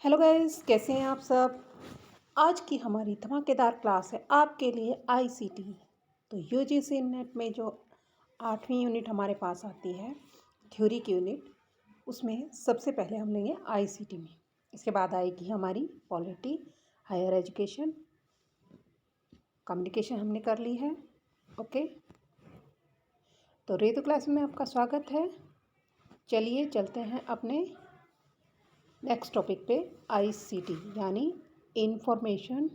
Hello guys, कैसे हैं आप सब। आज की हमारी धमाकेदार क्लास है आपके लिए आईसीटी। तो यूजीसी नेट में जो 8वीं यूनिट हमारे पास आती है, थ्योरी की यूनिट, उसमें सबसे पहले हम लेंगे आईसीटी में। इसके बाद आएगी हमारी पॉलिटी, हायर एजुकेशन, कम्युनिकेशन हमने कर ली है। ओके, तो रेतु क्लास में आपका स्वागत है। चलिए चलते हैं अपने नेक्स्ट टॉपिक पे, आईसीटी यानी इंफॉर्मेशन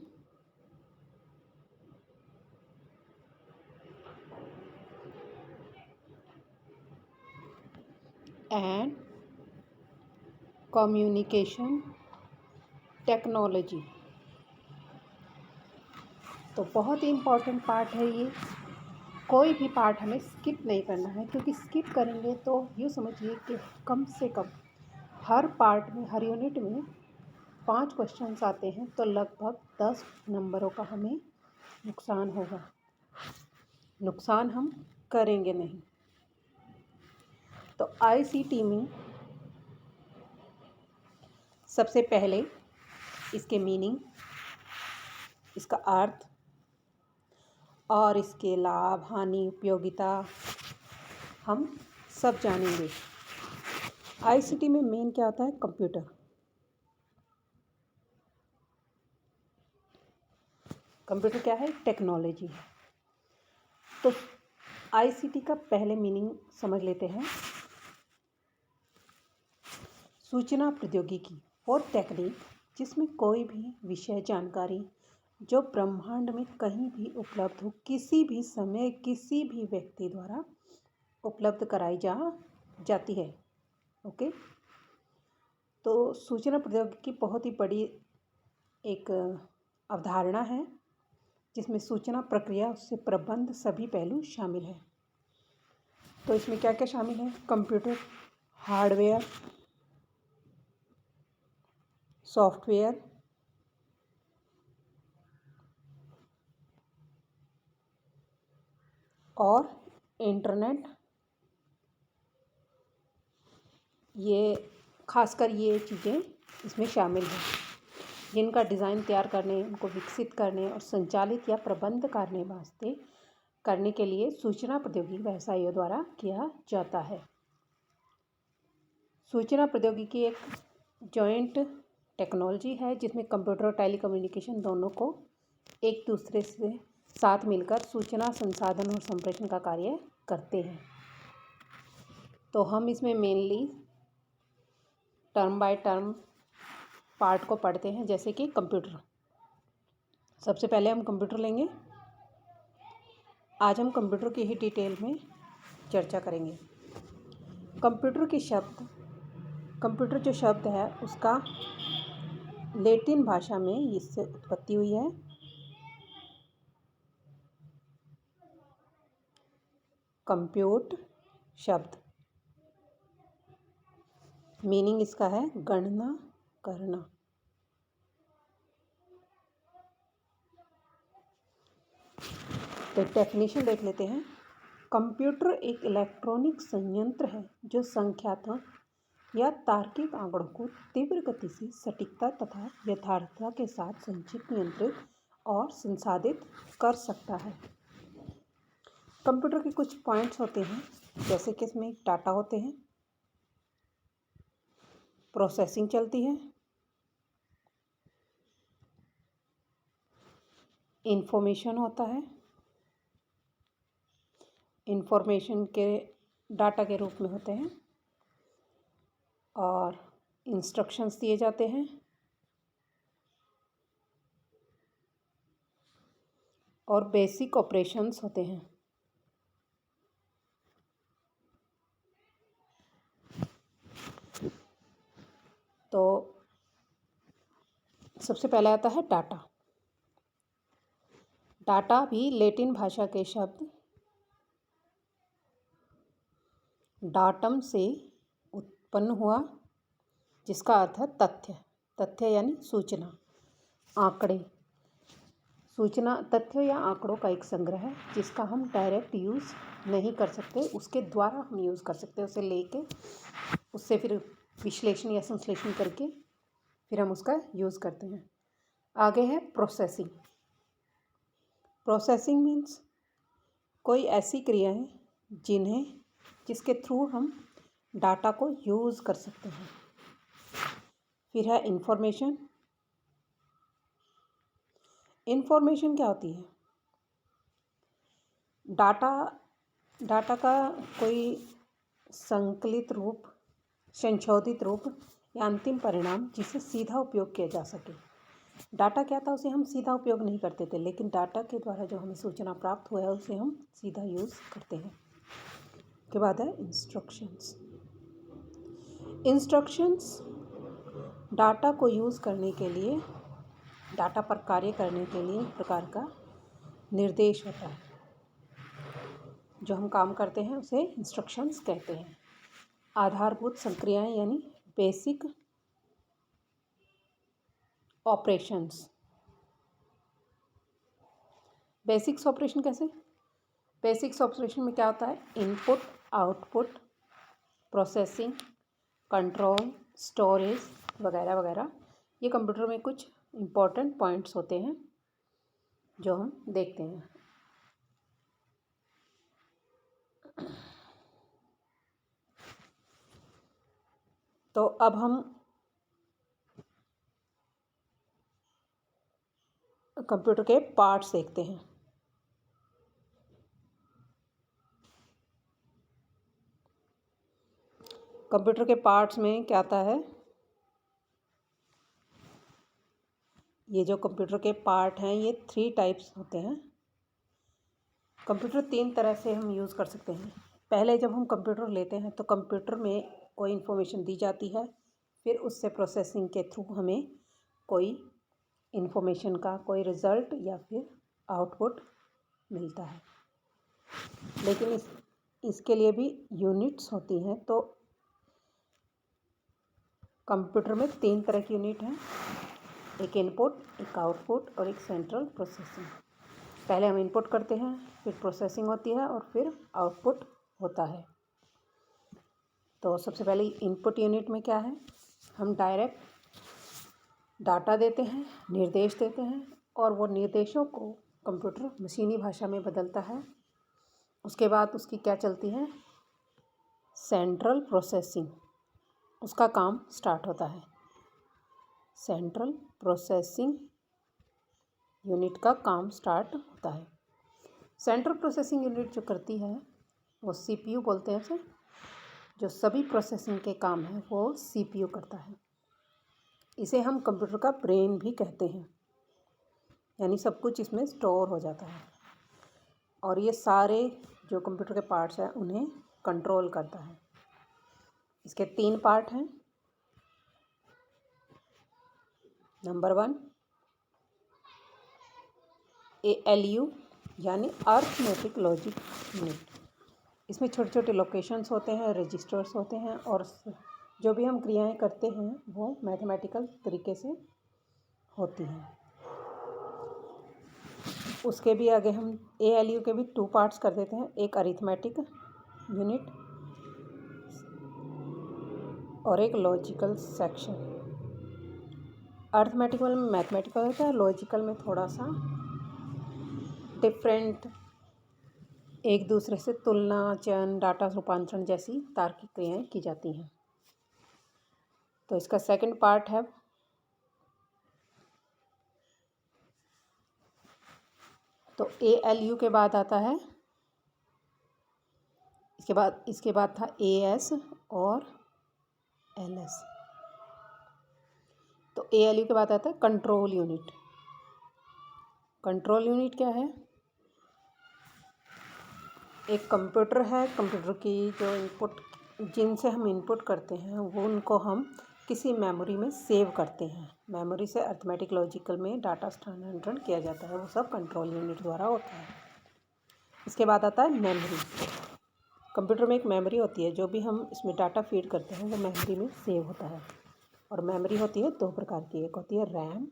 एंड कम्युनिकेशन टेक्नोलॉजी। तो बहुत ही इम्पोर्टेंट पार्ट है ये। कोई भी पार्ट हमें स्किप नहीं करना है, क्योंकि स्किप करेंगे तो यूँ समझिए कि कम से कम हर पार्ट में, हर यूनिट में 5 क्वेश्चंस आते हैं, तो लगभग 10 नंबरों का हमें नुकसान होगा। नुकसान हम करेंगे नहीं। तो आईसीटी में सबसे पहले इसके मीनिंग, इसका अर्थ और इसके लाभ, हानि, उपयोगिता हम सब जानेंगे। आईसीटी में मेन क्या होता है? कंप्यूटर। कंप्यूटर क्या है? टेक्नोलॉजी है। तो आईसीटी का पहले मीनिंग समझ लेते हैं। सूचना प्रौद्योगिकी और टेक्निक जिसमें कोई भी विषय जानकारी जो ब्रह्मांड में कहीं भी उपलब्ध हो, किसी भी समय, किसी भी व्यक्ति द्वारा उपलब्ध कराई जाती है। ओके, तो सूचना प्रौद्योगिकी बहुत ही बड़ी एक अवधारणा है, जिसमें सूचना प्रक्रिया, उससे प्रबंध, सभी पहलू शामिल है। तो इसमें क्या क्या शामिल है? कंप्यूटर, हार्डवेयर, सॉफ्टवेयर, और इंटरनेट। ये खासकर ये चीज़ें इसमें शामिल हैं, जिनका डिज़ाइन तैयार करने, उनको विकसित करने और संचालित या प्रबंध करने के लिए सूचना प्रौद्योगिकी व्यवसायियों द्वारा किया जाता है। सूचना प्रौद्योगिकी एक जॉइंट टेक्नोलॉजी है, जिसमें कंप्यूटर और टेलीकम्युनिकेशन दोनों को एक दूसरे से साथ मिलकर सूचना संसाधन और संप्रेषण का कार्य करते हैं। तो हम इसमें mainly term by term part को पढ़ते हैं, जैसे कि कंप्यूटर। सबसे पहले हम कंप्यूटर लेंगे। आज हम कंप्यूटर की ही डिटेल में चर्चा करेंगे। कंप्यूटर जो शब्द है, उसका लैटिन भाषा में इससे उत्पत्ति हुई है। कंप्यूट शब्द मीनिंग इसका है गणना करना। तो डेफिनेशन देख लेते हैं। कंप्यूटर एक इलेक्ट्रॉनिक संयंत्र है जो संख्यात्मक या तार्किक आंकड़ों को तीव्र गति से सटीकता तथा यथार्थता के साथ संचित, नियंत्रित और संसाधित कर सकता है। कंप्यूटर के कुछ पॉइंट्स होते हैं, जैसे कि इसमें डाटा होते हैं, प्रोसेसिंग चलती है, इंफॉर्मेशन होता है, इंफॉर्मेशन के डाटा के रूप में होते हैं, और इंस्ट्रक्शंस दिए जाते हैं, और बेसिक ऑपरेशंस होते हैं। तो सबसे पहले आता है डाटा। डाटा भी लैटिन भाषा के शब्द डाटम से उत्पन्न हुआ, जिसका अर्थ है तथ्य। तथ्य यानी सूचना, आंकड़े। सूचना, तथ्य या आंकड़ों का एक संग्रह है, जिसका हम डायरेक्ट यूज़ नहीं कर सकते, उसके द्वारा हम यूज़ कर सकते हैं। उसे लेके उससे फिर विश्लेषण या संश्लेषण करके फिर हम उसका यूज़ करते हैं। आगे है प्रोसेसिंग। प्रोसेसिंग मीन्स कोई ऐसी क्रियाएं जिसके थ्रू हम डाटा को यूज़ कर सकते हैं। फिर है इंफॉर्मेशन। इंफॉर्मेशन क्या होती है? डाटा का कोई संकलित रूप, संशोधित रूप या अंतिम परिणाम जिसे सीधा उपयोग किया जा सके। डाटा क्या था, उसे हम सीधा उपयोग नहीं करते थे, लेकिन डाटा के द्वारा जो हमें सूचना प्राप्त हुआ है उसे हम सीधा यूज़ करते हैं। के बाद है इंस्ट्रक्शंस। इंस्ट्रक्शंस डाटा को यूज़ करने के लिए, डाटा पर कार्य करने के लिए एक प्रकार का निर्देश होता है। जो हम काम करते हैं उसे इंस्ट्रक्शंस कहते हैं। आधारभूत संक्रियाएं यानी बेसिक ऑपरेशंस। बेसिक्स ऑपरेशन कैसे? बेसिक्स ऑपरेशन में क्या होता है? Input, output, processing, control, storage वगैरह वगैरह। ये कंप्यूटर में कुछ इम्पोर्टेंट पॉइंट्स होते हैं जो हम देखते हैं। तो अब हम कंप्यूटर के पार्ट्स देखते हैं। कंप्यूटर के पार्ट्स में क्या आता है? ये जो कंप्यूटर के पार्ट हैं ये 3 टाइप्स होते हैं। कंप्यूटर 3 तरह से हम यूज़ कर सकते हैं। पहले जब हम कंप्यूटर लेते हैं तो कंप्यूटर में कोई इन्फॉर्मेशन दी जाती है, फिर उससे प्रोसेसिंग के थ्रू हमें कोई इन्फॉर्मेशन का कोई रिज़ल्ट या फिर आउटपुट मिलता है। लेकिन इसके लिए भी यूनिट्स होती हैं। तो कंप्यूटर में 3 तरह की यूनिट हैं, एक इनपुट, एक आउटपुट और एक सेंट्रल प्रोसेसिंग। पहले हम इनपुट करते हैं, फिर प्रोसेसिंग होती है और फिर आउटपुट होता है। तो सबसे पहले इनपुट यूनिट में क्या है? हम डायरेक्ट डाटा देते हैं, निर्देश देते हैं और वो निर्देशों को कंप्यूटर मशीनी भाषा में बदलता है। उसके बाद उसकी क्या चलती है? Central processing. उसका काम स्टार्ट होता है। सेंट्रल प्रोसेसिंग यूनिट का काम स्टार्ट होता है। सेंट्रल प्रोसेसिंग यूनिट जो करती है वो सीपीयू बोलते हैं उसे। जो सभी प्रोसेसिंग के काम हैं वो सीपीयू करता है। इसे हम कंप्यूटर का ब्रेन भी कहते हैं, यानी सब कुछ इसमें स्टोर हो जाता है और ये सारे जो कंप्यूटर के पार्ट्स हैं उन्हें कंट्रोल करता है। इसके 3 पार्ट हैं। नंबर 1 ALU यानी अर्थमेटिक लॉजिक यूनिट। इसमें छोटे छोटे लोकेशंस होते हैं, रजिस्टर्स होते हैं और जो भी हम क्रियाएं करते हैं वो मैथमेटिकल तरीके से होती हैं। उसके भी आगे हम ALU के भी 2 पार्ट्स कर देते हैं, एक अरिथमेटिक यूनिट और एक लॉजिकल सेक्शन। अरिथमेटिकल में मैथमेटिकल होता है, लॉजिकल में थोड़ा सा डिफरेंट, एक दूसरे से तुलना, चयन, डाटा रूपांतरण जैसी तार्किक क्रियाएं की जाती हैं। तो इसका सेकंड पार्ट है तो ALU के बाद आता है, इसके बाद था AS और LS। तो ALU के बाद आता है कंट्रोल यूनिट। कंट्रोल यूनिट क्या है? एक कंप्यूटर है, कंप्यूटर की जो इनपुट, जिनसे हम इनपुट करते हैं वो उनको हम किसी मेमोरी में सेव करते हैं। मेमोरी से अरिथमेटिक लॉजिकल में डाटा स्थानांतरण किया जाता है, वो सब कंट्रोल यूनिट द्वारा होता है। इसके बाद आता है मेमोरी। कंप्यूटर में एक मेमोरी होती है, जो भी हम इसमें डाटा फीड करते हैं वो मेमोरी में सेव होता है। और मेमोरी होती है 2 प्रकार की, एक होती है रैम,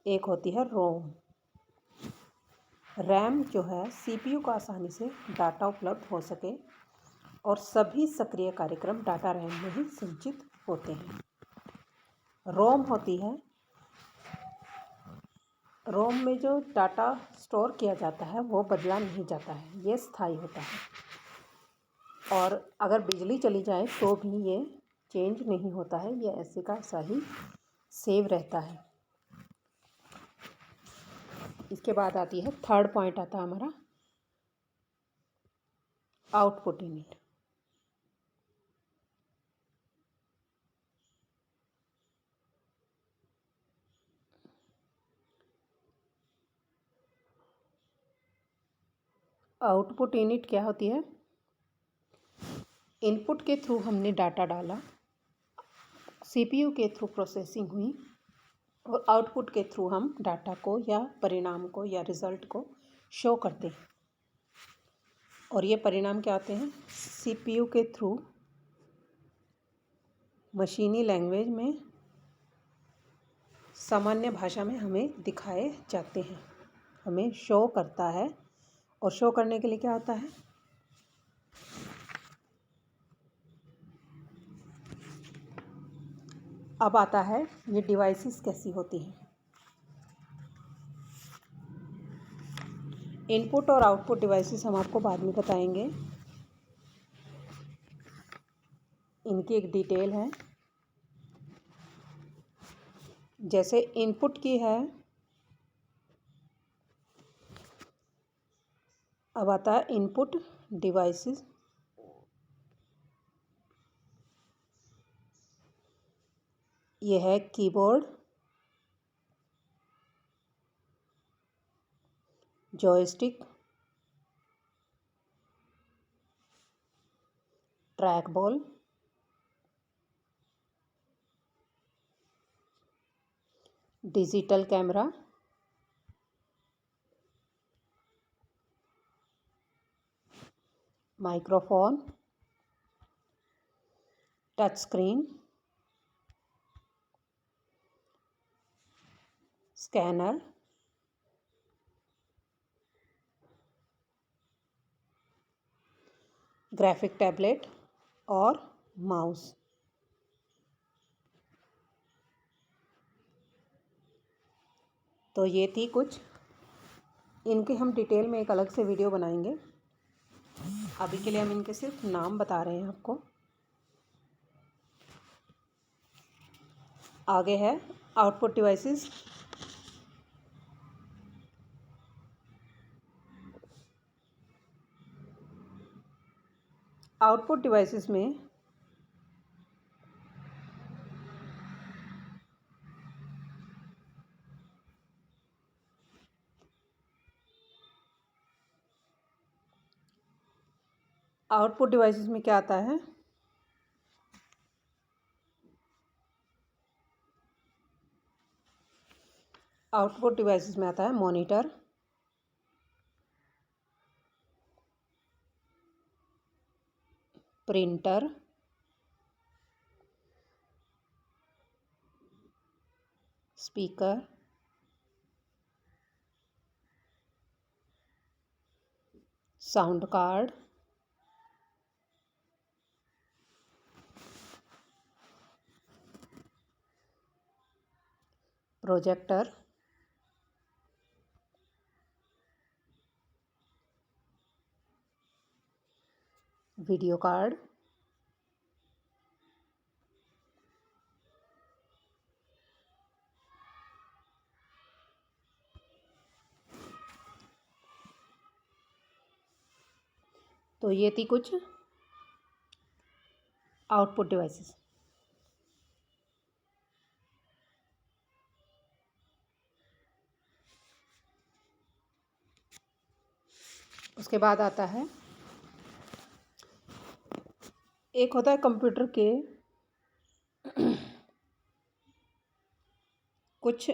एक होती है रोम। रैम जो है सीपीयू को आसानी से डाटा उपलब्ध हो सके और सभी सक्रिय कार्यक्रम डाटा रैम में ही संचित होते हैं। रोम होती है, रोम में जो डाटा स्टोर किया जाता है वो बदला नहीं जाता है, ये स्थायी होता है। और अगर बिजली चली जाए तो भी ये चेंज नहीं होता है, ये ऐसे का ऐसा ही सेव रहता है। इसके बाद आती है थर्ड पॉइंट आता है हमारा आउटपुट यूनिट। आउटपुट यूनिट क्या होती है? इनपुट के थ्रू हमने डाटा डाला, सीपीयू के थ्रू प्रोसेसिंग हुई और आउटपुट के थ्रू हम डाटा को या परिणाम को या रिज़ल्ट को शो करते हैं। और ये परिणाम क्या आते हैं? सीपीयू के थ्रू मशीनी लैंग्वेज में, सामान्य भाषा में हमें दिखाए जाते हैं, हमें शो करता है। और शो करने के लिए क्या होता है? अब आता है ये डिवाइसेस कैसी होती हैं। इनपुट और आउटपुट डिवाइसेस हम आपको बाद में बताएंगे, इनकी एक डिटेल है। जैसे इनपुट की है, अब आता है इनपुट डिवाइसेस। ये है keyboard, joystick, track ball, digital camera, microphone, touch screen, scanner, graphic tablet और माउस। तो ये थी कुछ, इनके हम डिटेल में एक अलग से वीडियो बनाएंगे। अभी के लिए हम इनके सिर्फ नाम बता रहे हैं आपको। आगे है आउटपुट डिवाइसेस। आउटपुट डिवाइसेस में क्या आता है? आउटपुट डिवाइसेस में आता है monitor, printer, speaker, sound card, projector, video card, तो ये थी कुछ आउटपुट डिवाइसेस। उसके बाद आता है, एक होता है कंप्यूटर के कुछ,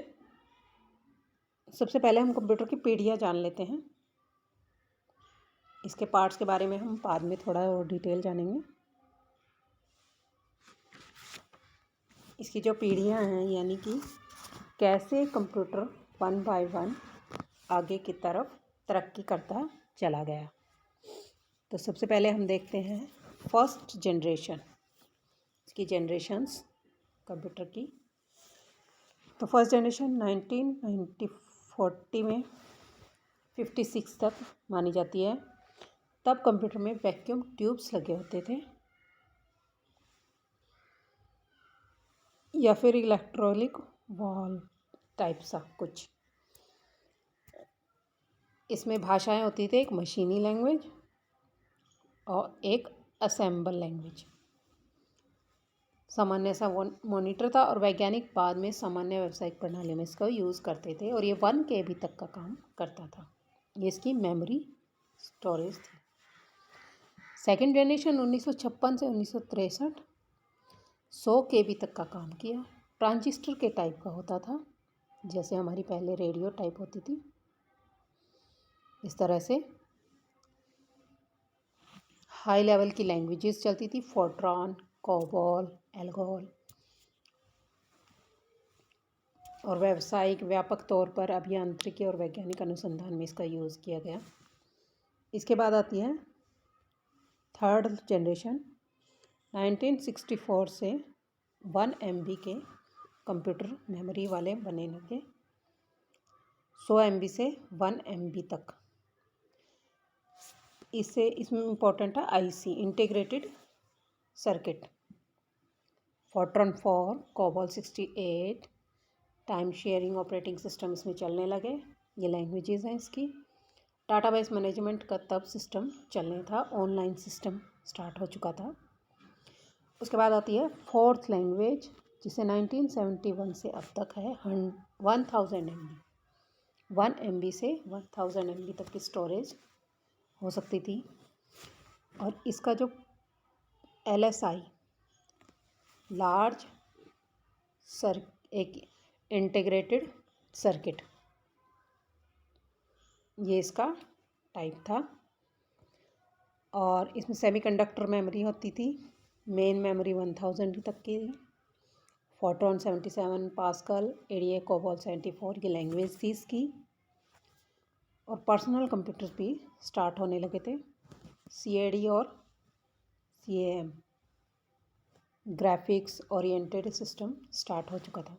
सबसे पहले हम कंप्यूटर की पीढ़ियाँ जान लेते हैं। इसके पार्ट्स के बारे में हम बाद में थोड़ा और डिटेल जानेंगे। इसकी जो पीढ़ियाँ हैं, यानी कि कैसे कंप्यूटर वन बाय वन आगे की तरफ तरक्की करता चला गया। तो सबसे पहले हम देखते हैं फर्स्ट जनरेशन, इसकी जनरेशन्स कंप्यूटर की। तो फर्स्ट जनरेशन 1940 में 56 तक मानी जाती है। तब कंप्यूटर में वैक्यूम ट्यूब्स लगे होते थे या फिर इलेक्ट्रॉनिक वॉल्व टाइप सा कुछ। इसमें भाषाएं होती थी, एक मशीनी लैंग्वेज और एक असेंबल लैंग्वेज। सामान्य सा मॉनिटर था और वैज्ञानिक बाद में सामान्य व्यावसायिक प्रणाली में इसका यूज़ करते थे और ये 1 KB तक का काम करता था। ये इसकी मेमोरी स्टोरेज थी। सेकेंड जनरेशन 1956 से 1963 100 KB तक का काम किया। ट्रांजिस्टर के टाइप का होता था, जैसे हमारी पहले रेडियो टाइप होती थी इस तरह से। हाई लेवल की लैंग्वेजेस चलती थी, फोर्ट्रॉन, कोबॉल, एल्गोल। और व्यावसायिक व्यापक तौर पर अभियांत्रिकी और वैज्ञानिक अनुसंधान में इसका यूज़ किया गया। इसके बाद आती है थर्ड जनरेशन 1964 से 1 MB के कंप्यूटर मेमोरी वाले बने लगे। 100 MB से 1 MB तक। इसमें इम्पोर्टेंट है IC, integrated circuit, Fortran 4, COBOL 68, time sharing operating system इसमें चलने लगे। ये लैंग्वेजेस हैं इसकी। डाटाबेस मैनेजमेंट का तब सिस्टम चलने था, ऑनलाइन सिस्टम स्टार्ट हो चुका था। उसके बाद आती है फोर्थ लैंग्वेज, जिसे 1971 से अब तक है 1000 MB। 1 MB से 1000 MB तक की स्टोरेज हो सकती थी। और इसका जो LSI लार्ज एक इंटीग्रेटेड सर्किट, ये इसका टाइप था। और इसमें सेमीकंडक्टर मेमोरी होती थी। मेन मेमोरी 1000 तक की थी। फोर्ट्रॉन 77, पास्कल, ADA, कोबॉल 74 की लैंग्वेज थी इसकी। और पर्सनल कंप्यूटर भी स्टार्ट होने लगे थे, CAD और CAM, graphics oriented system start हो चुका था।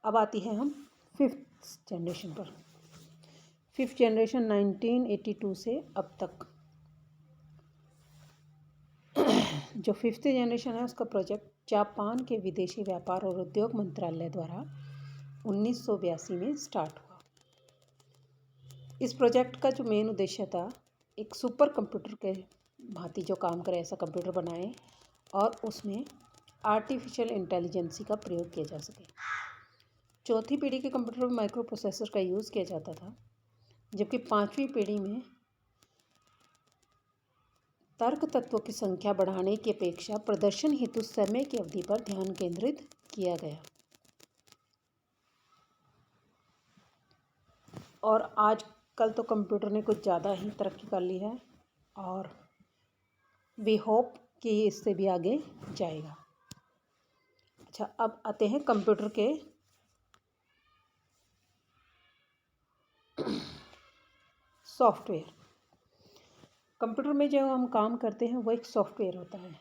अब आती है हम फिफ्थ जनरेशन पर। फिफ्थ जनरेशन 1982 से अब तक। जो फिफ्थ जनरेशन है उसका प्रोजेक्ट जापान के विदेशी व्यापार और उद्योग मंत्रालय द्वारा 1982 में स्टार्ट हुआ। इस प्रोजेक्ट का जो मेन उद्देश्य था, एक सुपर कंप्यूटर के भांति जो काम करे ऐसा कंप्यूटर बनाए और उसमें आर्टिफिशियल इंटेलिजेंसी का प्रयोग किया जा सके। चौथी पीढ़ी के कंप्यूटर में माइक्रो प्रोसेसर का यूज़ किया जाता था, जबकि पांचवी पीढ़ी में तर्क तत्वों की संख्या बढ़ाने की अपेक्षा प्रदर्शन हेतु समय की अवधि पर ध्यान केंद्रित किया गया। और आजकल तो कंप्यूटर ने कुछ ज़्यादा ही तरक्की कर ली है और वी होप कि इससे भी आगे जाएगा। अच्छा, अब आते हैं कंप्यूटर के सॉफ्टवेयर। कंप्यूटर में जो हम काम करते हैं वो एक सॉफ्टवेयर होता है,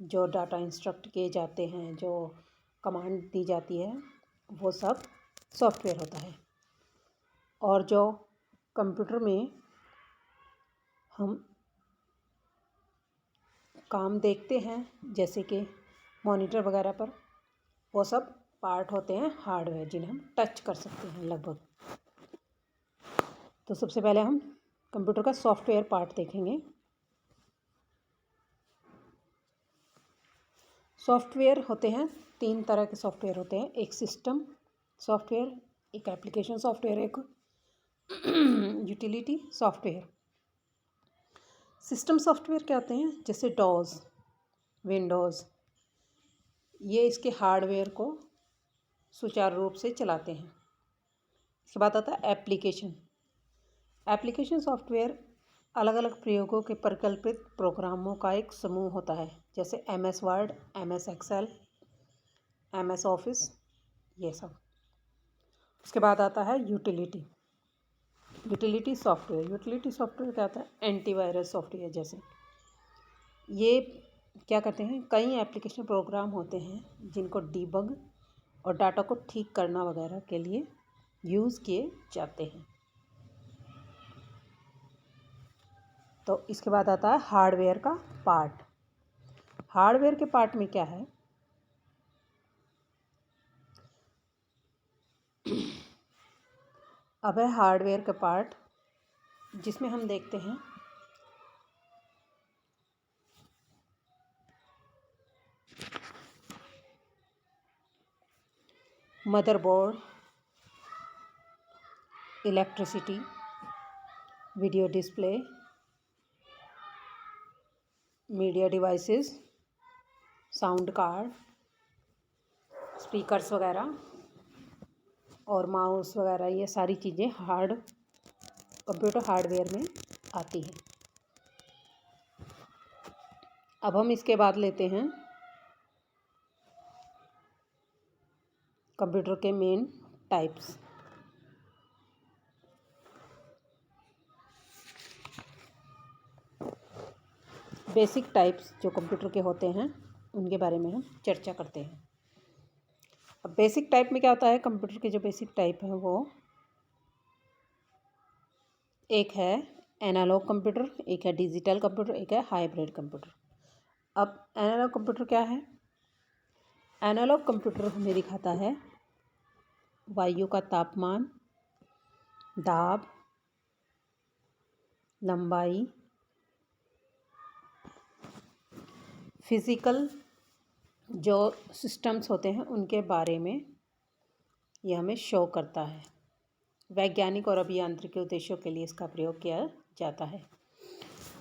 जो डाटा इंस्ट्रक्ट किए जाते हैं, जो कमांड दी जाती है, वो सब सॉफ्टवेयर होता है। और जो कंप्यूटर में हम काम देखते हैं, जैसे कि मॉनिटर वगैरह पर, वो सब पार्ट होते हैं हार्डवेयर, जिन्हें हम टच कर सकते हैं लगभग। तो सबसे पहले हम कंप्यूटर का सॉफ्टवेयर पार्ट देखेंगे। सॉफ्टवेयर होते हैं, 3 तरह के सॉफ्टवेयर होते हैं। एक सिस्टम सॉफ्टवेयर, एक एप्लीकेशन सॉफ्टवेयर, एक यूटिलिटी सॉफ्टवेयर। सिस्टम सॉफ्टवेयर क्या होते हैं, जैसे डॉस, विंडोज़, ये इसके हार्डवेयर को सुचारू रूप से चलाते हैं। इसके बाद आता है एप्लीकेशन। एप्लीकेशन सॉफ्टवेयर अलग अलग प्रयोगों के परिकल्पित प्रोग्रामों का एक समूह होता है, जैसे MS Word, MS Excel, MS Office, ये सब। उसके बाद आता है utility. Utility software. Utility software क्या होता है, एंटीवायरस सॉफ्टवेयर जैसे। ये क्या करते हैं, कई एप्लीकेशन प्रोग्राम होते हैं जिनको डीबग और डाटा को ठीक करना वगैरह के लिए यूज़ किए जाते हैं। तो इसके बाद आता है हार्डवेयर का पार्ट। हार्डवेयर के पार्ट में क्या है, अब है हार्डवेयर का पार्ट जिसमें हम देखते हैं motherboard, electricity, video display, media devices, sound card, speakers वगैरह और माउस वगैरह, ये सारी चीज़ें कंप्यूटर हार्डवेयर में आती हैं। अब हम इसके बाद लेते हैं कंप्यूटर के मेन टाइप्स। बेसिक टाइप्स जो कंप्यूटर के होते हैं उनके बारे में हम चर्चा करते हैं। अब बेसिक टाइप में क्या होता है, कंप्यूटर के जो बेसिक टाइप है वो एक है एनालॉग कंप्यूटर, एक है डिजिटल कंप्यूटर, एक है हाइब्रिड कंप्यूटर। अब एनालॉग कंप्यूटर क्या है, एनालॉग कंप्यूटर हमें दिखाता है वायु का तापमान, दाब, लंबाई, फिज़िकल जो सिस्टम्स होते हैं उनके बारे में यह हमें शो करता है। वैज्ञानिक और अभियांत्रिक उद्देश्यों के लिए इसका प्रयोग किया जाता है।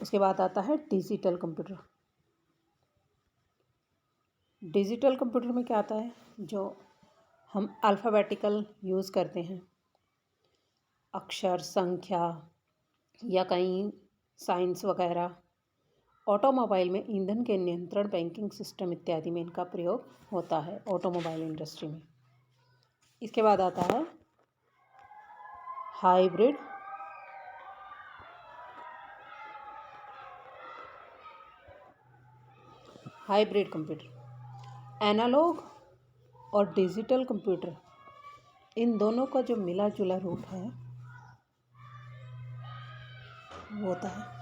उसके बाद आता है डिजिटल कंप्यूटर। डिजिटल कंप्यूटर में क्या आता है, जो हम अल्फ़ाबेटिकल यूज़ करते हैं, अक्षर, संख्या या कहीं साइंस वगैरह, ऑटोमोबाइल में ईंधन के नियंत्रण, बैंकिंग सिस्टम इत्यादि में इनका प्रयोग होता है, ऑटोमोबाइल इंडस्ट्री में। इसके बाद आता है हाइब्रिड कंप्यूटर। एनालॉग और डिजिटल कंप्यूटर, इन दोनों का जो मिला जुला रूप है वो होता है